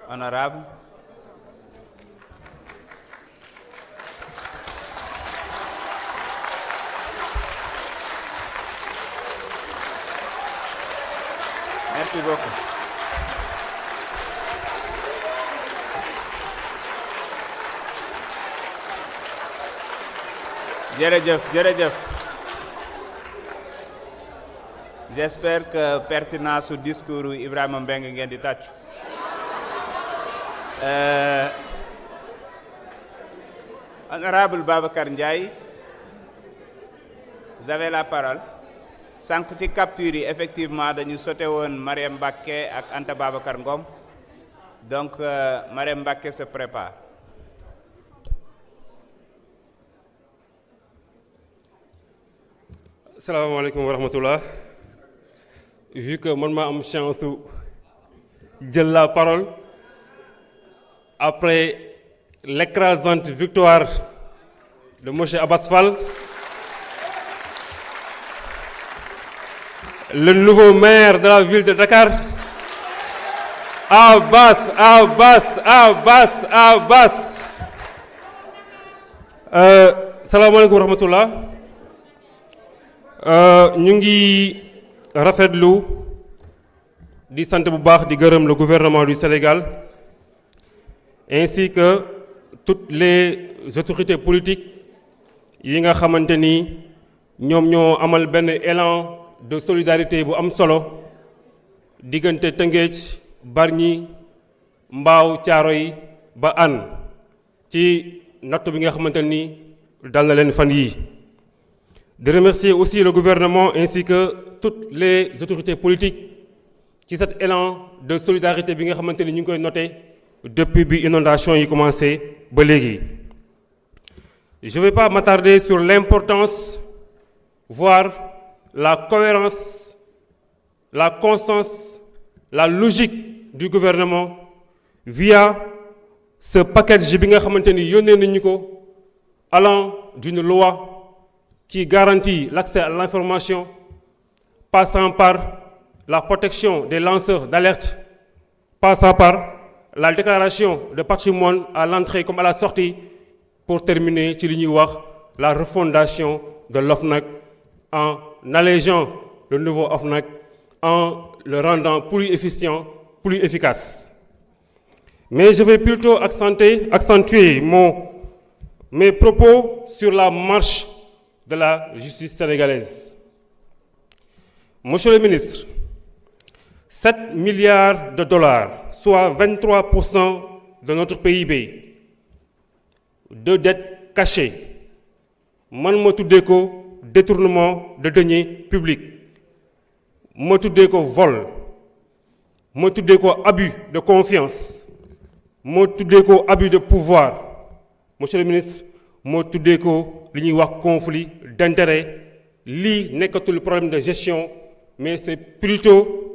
Honorable. Merci beaucoup. Jërëjëf. J'espère que pertinence su discours Ibrahima Mbengue ngeen di tàccu. Honorable Babacar Ndiaye, vous avez la parole. Sànq ci capture yi effectivement dañu sauté woon Mariam Mbacké ak Anta Babacar Ngom, donc Mariam Mbacké se prépare. Salaamaaleykum wa rahmatullah. Vu que man maa am chance su jël la parole après l'écrasante victoire de monsieur Abass Fall, le nouveau maire de la ville de Dakar, Abass. Salaamaaleykum wa rahmatullah. ñu ngi rafetlu di sant bu baax di gërëm le gouvernement du Sénégal ainsi que toutes les autorités politiques yi nga xamante ni ñoom ñoo amal benn élan de solidarité bu am solo diggante Tëngéej, Bargny, Mbao, Thiaroye ba Hann ci natt bi nga xamante ni dal na leen fan yii. De remercier aussi le gouvernement ainsi que toutes les autorités politiques ci cet élan de solidarité bi nga xamante ni ñu ngi koy noté depuis bi inondation yi commencé ba léegi. Je ne vais pas m'attarder sur l'importance, voire la cohérence, la constance, la logique du gouvernement via ce package bi nga xamante ni yónnee nañu ko allant d'une loi qui garantit l'accès à l'information, passant par la protection des lanceurs d'alerte, passant par la déclaration de patrimoine à l'entrée comme à la sortie, pour terminer ci li ñuy wax la refondation de l'OFNAC en allégeant le nouveau OFNAC, en le rendant plus efficient, plus efficace. Mais je vais plutôt accentuer mes propos sur la marche de la justice sénégalaise. Monsieur le ministre, 7 milliards de dollars, soit 23% de notre PIB, de dettes cachées, man ma tuddee ko détournement de deniers publics, ma tuddee ko vol, ma tuddee ko abus de confiance, ma tuddee ko abus de pouvoir. Monsieur le ministre, moo tuddee ko li ñuy wax conflit d'intérêt. Lii nekkatul problème de gestion, mais c'est plutôt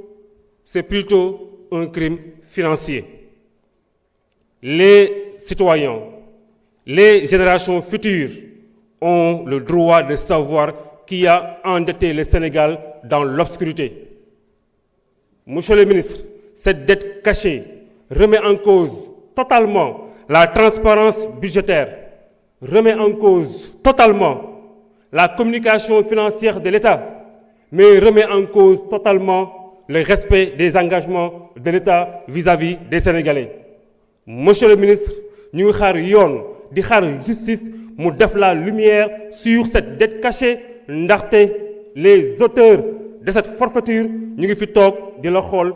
un crime financier. Les citoyens, les générations futures ont le droit de savoir qui a endetté le Sénégal dans l'obscurité. Monsieur le ministre, cette dette cachée remet en cause totalement la transparence budgétaire, remet en cause totalement la communication financière de l'État, mais remet en cause totalement le respect des engagements de l'État vis-à-vis des Sénégalais. Monsieur le ministre, ñu ngi xaar yoon di xaar justice mu def la lumière sur cette dette cachée, ndaxte les auteurs de cette forfaiture ñu ngi fi toog di la xool